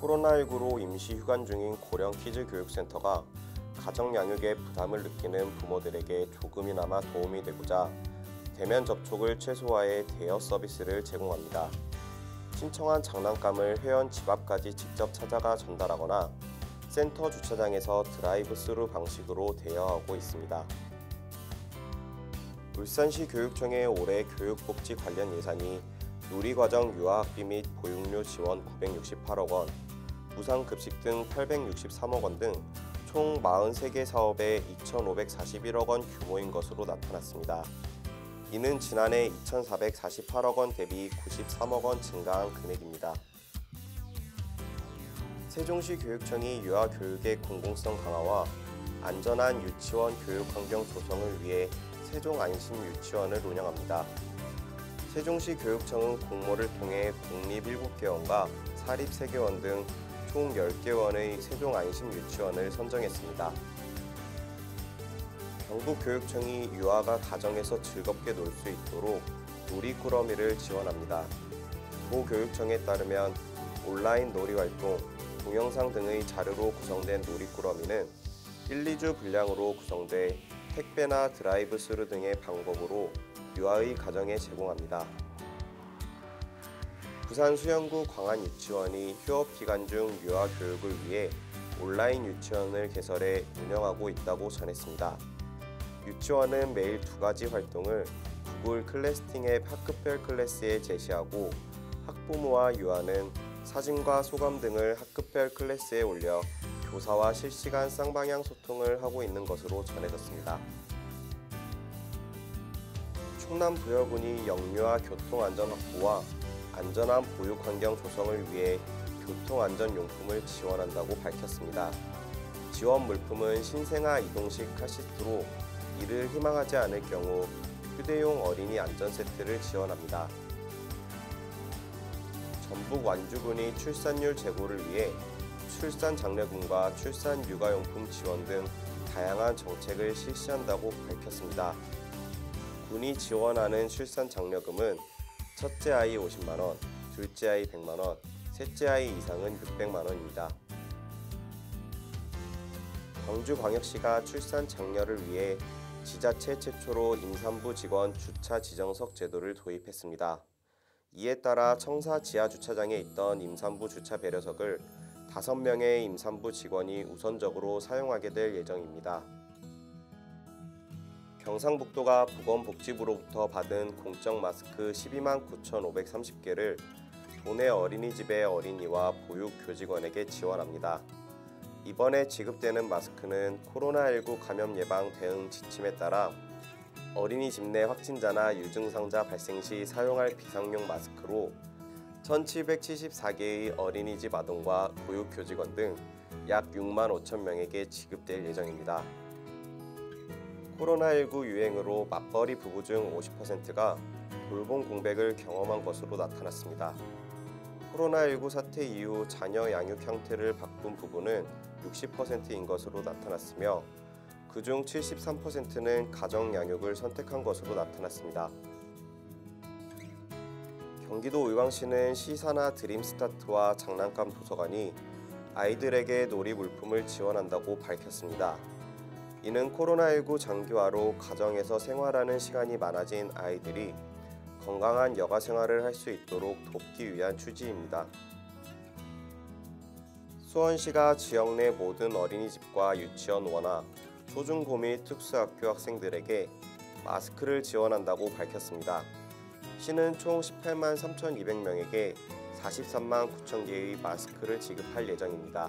코로나19로 임시 휴관 중인 고령 키즈 교육센터가 가정 양육에 부담을 느끼는 부모들에게 조금이나마 도움이 되고자 대면 접촉을 최소화해 대여 서비스를 제공합니다. 신청한 장난감을 회원 집 앞까지 직접 찾아가 전달하거나 센터 주차장에서 드라이브 스루 방식으로 대여하고 있습니다. 울산시 교육청의 올해 교육복지 관련 예산이 누리과정 유아학비 및 보육료 지원 968억 원, 무상급식 등 863억 원 등 총 43개 사업에 2,541억 원 규모인 것으로 나타났습니다. 이는 지난해 2,448억 원 대비 93억 원 증가한 금액입니다. 세종시 교육청이 유아교육의 공공성 강화와 안전한 유치원 교육 환경 조성을 위해 세종안심유치원을 운영합니다. 세종시 교육청은 공모를 통해 공립 7개원과 사립 3개원 등 총 10개원의 세종안심유치원을 선정했습니다. 경북교육청이 유아가 가정에서 즐겁게 놀 수 있도록 놀이꾸러미를 지원합니다. 도교육청에 따르면 온라인 놀이활동, 동영상 등의 자료로 구성된 놀이꾸러미는 1, 2주 분량으로 구성돼 택배나 드라이브 스루 등의 방법으로 유아의 가정에 제공합니다. 부산 수영구 광안유치원이 휴업기간 중 유아 교육을 위해 온라인 유치원을 개설해 운영하고 있다고 전했습니다. 유치원은 매일 2가지 활동을 구글 클래스팅 앱 학급별 클래스에 제시하고 학부모와 유아는 사진과 소감 등을 학급별 클래스에 올려 교사와 실시간 쌍방향 소통을 하고 있는 것으로 전해졌습니다. 충남부여군이 영유아 교통안전 확보와 안전한 보육환경 조성을 위해 교통안전용품을 지원한다고 밝혔습니다. 지원 물품은 신생아 이동식 카시트로 이를 희망하지 않을 경우 휴대용 어린이 안전세트를 지원합니다. 전북 완주군이 출산율 제고를 위해 출산장려금과 출산육아용품 지원 등 다양한 정책을 실시한다고 밝혔습니다. 군이 지원하는 출산장려금은 첫째 아이 50만 원, 둘째 아이 100만 원, 셋째 아이 이상은 600만 원입니다. 광주광역시가 출산장려를 위해 지자체 최초로 임산부 직원 주차 지정석 제도를 도입했습니다. 이에 따라 청사 지하주차장에 있던 임산부 주차 배려석을 5명의 임산부 직원이 우선적으로 사용하게 될 예정입니다. 경상북도가 보건복지부로부터 받은 공적 마스크 12만 9,530개를 도내 어린이집의 어린이와 보육교직원에게 지원합니다. 이번에 지급되는 마스크는 코로나19 감염 예방 대응 지침에 따라 어린이집 내 확진자나 유증상자 발생 시 사용할 비상용 마스크로 1,774개의 어린이집 아동과 보육교직원 등 약 6만 5천 명에게 지급될 예정입니다. 코로나19 유행으로 맞벌이 부부 중 50%가 돌봄 공백을 경험한 것으로 나타났습니다. 코로나19 사태 이후 자녀 양육 형태를 바꾼 부부는 60%인 것으로 나타났으며 그중 73%는 가정 양육을 선택한 것으로 나타났습니다. 경기도 의왕시는 시사나 드림스타트와 장난감 도서관이 아이들에게 놀이 물품을 지원한다고 밝혔습니다. 이는 코로나19 장기화로 가정에서 생활하는 시간이 많아진 아이들이 건강한 여가 생활을 할 수 있도록 돕기 위한 취지입니다. 수원시가 지역 내 모든 어린이집과 유치원 원화, 초중고 및 특수학교 학생들에게 마스크를 지원한다고 밝혔습니다. 시는 총 18만 3,200명에게 43만 9천 개의 마스크를 지급할 예정입니다.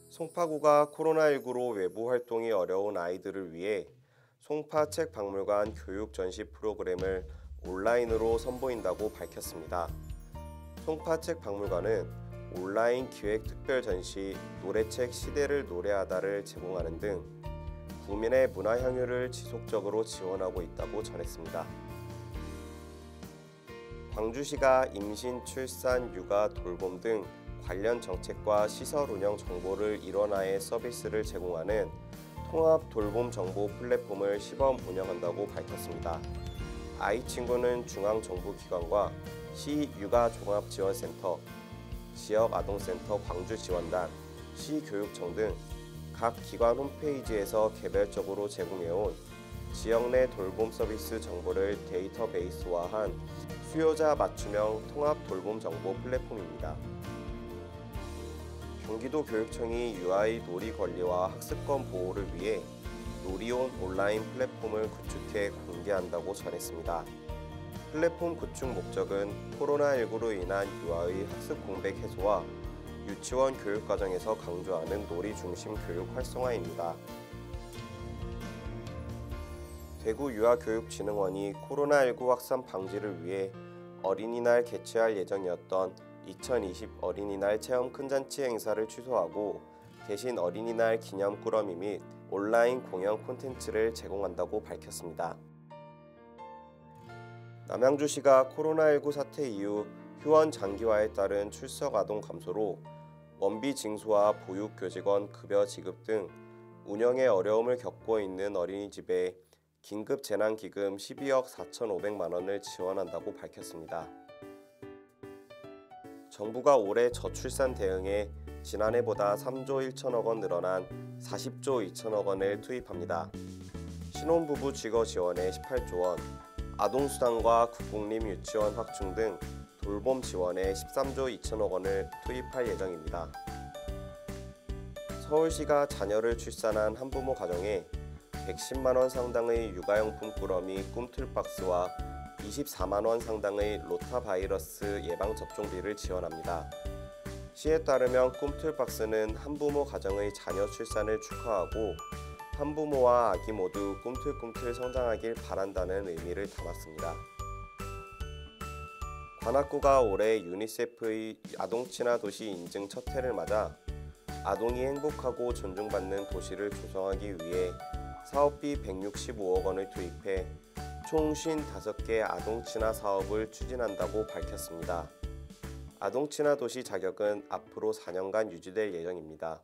송파구가 코로나19로 외부 활동이 어려운 아이들을 위해 송파책박물관 교육 전시 프로그램을 온라인으로 선보인다고 밝혔습니다. 송파책박물관은 온라인 기획 특별 전시 노래책 시대를 노래하다를 제공하는 등 국민의 문화 향유를 지속적으로 지원하고 있다고 전했습니다. 광주시가 임신, 출산, 육아, 돌봄 등 관련 정책과 시설 운영 정보를 일원화해 서비스를 제공하는 통합 돌봄 정보 플랫폼을 시범 운영한다고 밝혔습니다. 아이친구는 중앙정부기관과 시 육아종합지원센터, 지역아동센터 광주지원단, 시교육청 등 각 기관 홈페이지에서 개별적으로 제공해온 지역 내 돌봄 서비스 정보를 데이터베이스화한 수요자 맞춤형 통합 돌봄 정보 플랫폼입니다. 경기도교육청이 유아의 놀이 권리와 학습권 보호를 위해 놀이온 온라인 플랫폼을 구축해 공개한다고 전했습니다. 플랫폼 구축 목적은 코로나19로 인한 유아의 학습 공백 해소와 유치원 교육 과정에서 강조하는 놀이 중심 교육 활성화입니다. 대구유아교육진흥원이 코로나19 확산 방지를 위해 어린이날 개최할 예정이었던 2020 어린이날 체험 큰잔치 행사를 취소하고 대신 어린이날 기념 꾸러미 및 온라인 공연 콘텐츠를 제공한다고 밝혔습니다. 남양주시가 코로나19 사태 이후 휴원 장기화에 따른 출석 아동 감소로 원비 징수와 보육교직원 급여 지급 등 운영에 어려움을 겪고 있는 어린이집에 긴급 재난기금 12억 4,500만 원을 지원한다고 밝혔습니다. 정부가 올해 저출산 대응에 지난해보다 3조 1천억 원 늘어난 40조 2천억 원을 투입합니다. 신혼부부 주거 지원에 18조 원, 아동수당과 국공립 유치원 확충 등 돌봄 지원에 13조 2천억 원을 투입할 예정입니다. 서울시가 자녀를 출산한 한부모 가정에 110만 원 상당의 육아용품 꾸러미 꿈틀박스와 24만 원 상당의 로타바이러스 예방접종비를 지원합니다. 시에 따르면 꿈틀박스는 한부모 가정의 자녀 출산을 축하하고 한부모와 아기 모두 꿈틀꿈틀 성장하길 바란다는 의미를 담았습니다. 관악구가 올해 유니세프의 아동친화 도시 인증 첫 해를 맞아 아동이 행복하고 존중받는 도시를 조성하기 위해 사업비 165억 원을 투입해 총 55개 아동친화 사업을 추진한다고 밝혔습니다. 아동친화 도시 자격은 앞으로 4년간 유지될 예정입니다.